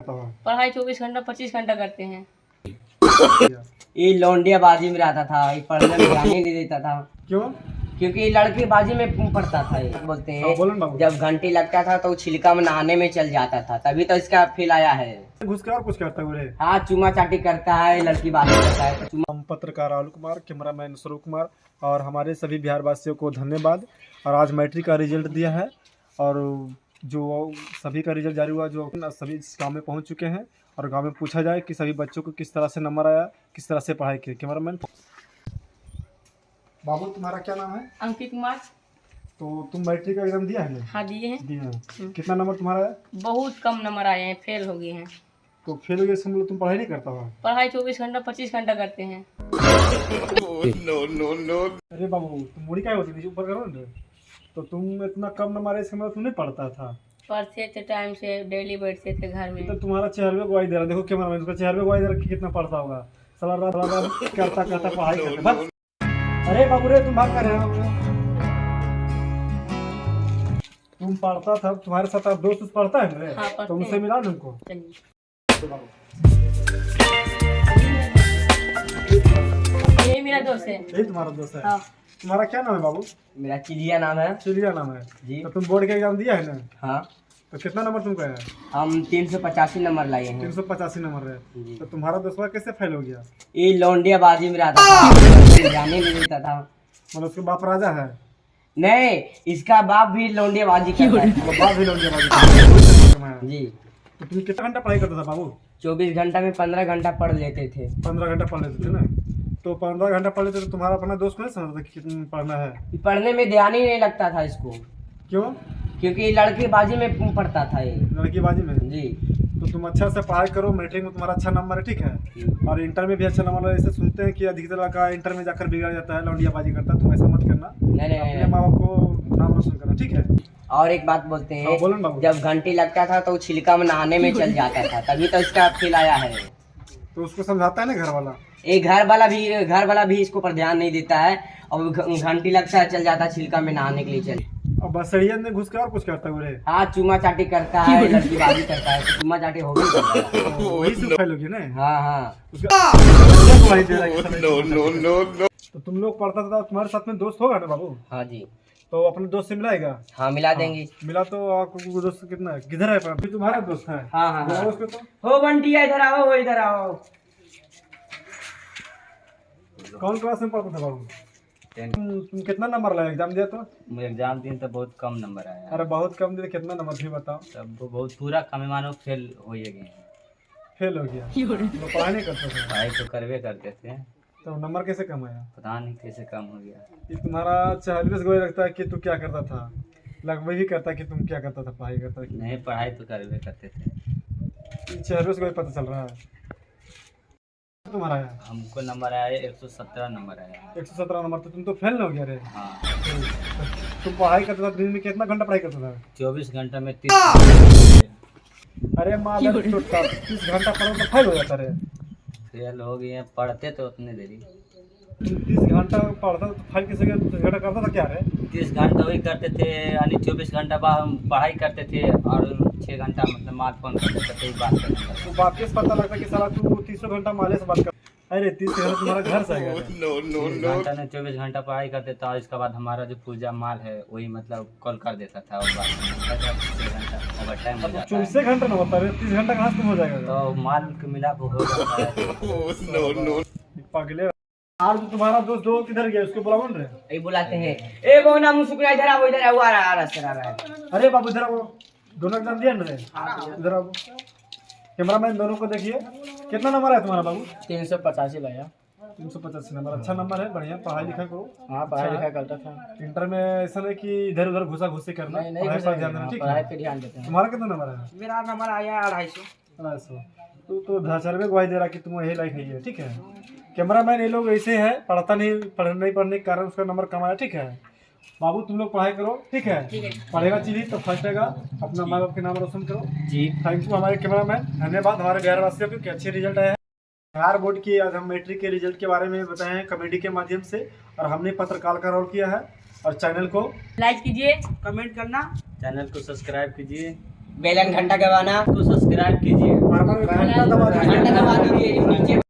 पढ़ाई 24 घंटा 25 घंटा करते हैं। ये लौंडियाबाजी में रहता था, ये पढ़ने में ध्यान ही नहीं देता था। क्यों? क्योंकि ये लड़केबाजी में पढ़ता था। ये बोलते हैं बोलो ना बाबू। जब घंटी लगता था तो छिलका में नहाने में चल जाता था, तभी तो इसका फील आया है। घुस के और कुछ करता है रे? हाँ, चूमा चाटी करता है, लड़कीबाजी करता है। तो हम पत्रकार राहुल कुमार, कैमरामैन स्वरूप कुमार और हमारे सभी बिहार वासियों को धन्यवाद। और आज मैट्रिक का रिजल्ट दिया है और जो सभी का रिजल्ट जारी हुआ, जो सभी इस गाँव में पहुंच चुके हैं और गांव में पूछा जाए कि सभी बच्चों को किस तरह से नंबर आया, किस तरह से पढ़ाई की। कैमरामैन बाबू, तुम्हारा क्या नाम है? अंकित कुमार। तो तुम मैट्रिक का एग्जाम दिया है ना? हाँ दिए हैं। दिया है। कितना नंबर तुम्हारा है? बहुत कम नंबर आए हैं, फेल हो गए हैं। तो फेल हो गए इसका मतलब तुम पढ़ाई नहीं करता हो? पढ़ाई 24 घंटा 25 घंटा करते हैं। अरे बाबू, तुम मुड़ी क्या होती थी, ऊपर करो ना। तो तुम इतना कम नंबर है इसका मतलब तुम नहीं पढ़ता था? पढ़ते थे टाइम से, डेली बैठते थे घर में। तो तुम्हारा चेहरे पे गवाही दे रहा है। देखो कैमरामैन, उसका चेहरे पे गवाही दे रहा है कि कितना पढ़ता होगा। साला रात रात करता करता पढ़ाई करता बस। अरे बाबू रे, तुम भाग कर रहे हो। तुम पढ़ता था, तुम्हारे साथ आप दोस्त पढ़ता है मेरे? हाँ, पढ़ते तो मुझसे हैं। मिला तुमको। चलिए, यही मेरा दोस्त है। यही तुम्हारा दोस्त है? हाँ। तुम्हारा क्या नाम है बाबू? मेरा चिड़िया नाम है। चिड़िया नाम है जी। तो तुम बोर्ड का एग्जाम दिया है ना? हाँ, तो कितना नंबर तुमका है? हम 385 नंबर लाए हैं। 385 नंबर है। जी। तो तुम्हारा दोस्त कैसे फेल हो गया? ये लौंडियाबाजी में रहता था, ध्यान ही नहीं देता था। मतलब उसके बाप राजा है? नहीं, इसका बाप भी लौंडियाबाजी करता है। तो बाप भी लौंडियाबाजी करता है। जी। तो तुम कितना घंटा पढ़ाई करता था बाबू? 24 घंटा में 15 घंटा पढ़ लेते थे। 15 घंटा पढ़ लेते थे ना? तो 15 घंटा पढ़ लेते तो तुम्हारा अपना दोस्त को नहीं समझता कि कितना पढ़ना है? पढ़ने में ध्यान ही नहीं लगता था इसको, क्यों? क्योंकि ये लड़केबाजी में पढ़ता था ये। लड़कीबाजी में? जी। तो तुम अच्छा से पढ़ाई करो, मैट्रिक में तुम्हारा अच्छा नंबर है, ठीक है? और इंटर में भी अच्छा नंबर है। ऐसे सुनते हैं कि अधिकतर लड़का इंटर में जाकर बिगड़ जाता है, लौंडियाबाजी करता है। तुम ऐसा मत करना, नहीं नहीं अपने नहीं। माँ बाप को नाम रोशन करना, ठीक है? और एक बात बोलते हाँ, बोलो ना हैं बाबू। जब घंटी लगता था तो छिलका में नहाने में चल जाता था, तभी तो इसका फील आया है। तो उसको समझाता है ना घर वाला? ये घर वाला भी इसको पर ध्यान नहीं देता है। और घंटी लगता है, चल जाता है छिलका में नहाने के लिए चल। अब बसड़िया में घुस के और कुछ करता है रे? हाँ, चूमा चाटी करता है, लड़कीबाजी करता है। तो चूमा चाटी हो गई। वही से फेल हो गया ना? हाँ हाँ। उसका वही दे रहा है कि तो तुम लोग पढ़ता था, तुम्हारे साथ में दोस्त होगा ना बाबू? हाँ जी। तो अपने दोस्त से मिलाएगा? हाँ, मिला देंगे। मिला तो आपको दोस्त कितना है? किधर है? अभी तुम्हारा दोस्त है? हाँ हाँ बुलाओ हाँ। उसको तो। हो बंटिया, इधर आओ, हो इधर आओ। कौन क्लास में पढ़ता था बाबू? तुम कितना नंबर लाया एग्जाम दिया तो? एग्जाम दिन तो बहुत कम नंबर आया। अरे बहुत कम दिए, कितना नंबर भी बताओ? तब वो बहुत पूरा कम मानो फेल हो ही गए। फेल हो गया? तो पढ़ाई नहीं करता था? पढ़ाई तो करवे करते थे, तो नंबर कैसे कम आया? पता नहीं कैसे कम हो गया। ये तुम्हारा चेहरे से गोई लगता है कि तू क्या करता था। लगभग ही करता कि तुम क्या करता था, पढ़ाई करता कि नहीं, पढ़ाई तो करवे करते थे। चेहरे से कोई पता चल रहा है। तुम्हारा है हमको नंबर आया 117 नंबर आया। 117 नंबर। तो तुम तो फेल हो गया रे। हाँ, तुम पढ़ाई करता था, दिन में कितना घंटा पढ़ाई करता था? 24 घंटा में 30 अरे माँ 30 घंटा पढ़ो तो फेल हो जाता रे। फेल हो गए। पढ़ते तो उतने देरी। तुम 30 घंटा पढ़ता तो फेल कैसे गया? 30 घंटा करता था क्या रे? 30 घंटा वही करते थे, यानी 24 घंटा बाद हम पढ़ाई करते थे और 6 घंटा मतलब माल फोन करते थे, बात करते थे। तो बाप के पता लगता कि साला तू 30 घंटा माले से बात कर। अरे 30 घंटा तुम्हारा घर से आएगा? 30 घंटा ने 24 घंटा पढ़ाई करते था और इसके बाद हमारा जो पूजा माल है वही मतलब कॉल कर देता था और बात 6 घंटा ओवर टाइम हो जाता है। 24 घंटा ना होता है, 30 घंटा कहाँ से तुम हो जाएगा? तो माल के मिला हो जाता है। पागले। और तुम्हारा दोस्त दो किधर गया? उसको बुलाओ ना रे। ये बुलाते हैं, ए बोना मुसुकुरा, इधर आओ, इधर आओ। आ रहा है। अरे बाबू इधर आओ। दोनों एग्जाम दिया ना रे? इधर आओ। कैमरामैन दोनों को देखिए। कितना नंबर है तुम्हारा बाबू? 385 लाया। 385 नंबर। अच्छा नंबर है, बढ़िया। पढ़ाई लिखा करो। हाँ, पढ़ाई लिखाई करता था। इंटर में ऐसा नहीं कि इधर उधर घुसा घुसी करना, पढ़ाई पर ध्यान देना, ठीक पढ़ाई है? पे ध्यान देते हैं। तुम्हारा कितना नंबर है? मेरा नंबर आया 250। 250। तो धाचर में गवाही दे रहा कि तुम यही लायक है, ठीक है? कैमरामैन ये लोग ऐसे है, नहीं पढ़ने के कारण उसका नंबर कम आया, ठीक है? बाबू तुम लोग पढ़ाई करो, ठीक है? पढ़ेगा चीज तो फर्स्ट आएगा। अपना माँ बाप के नाम रोशन करो। जी, थैंक यू हमारे कैमरामैन। धन्यवाद हमारे बिहार वासियों के अच्छे रिजल्ट आए हैं। बिहार बोर्ड की आज हम मैट्रिक के रिजल्ट के बारे में बताए हैं कमेडी के माध्यम से, और हमने पत्रकार का रोल किया है। और चैनल को लाइक कीजिए, कमेंट करना। चैनल को सब्सक्राइब कीजिए। बेलन घंटा दबाना, तो सब्सक्राइब कीजिए। घंटा दबा दीजिए। घंटा दबा दीजिए नीचे।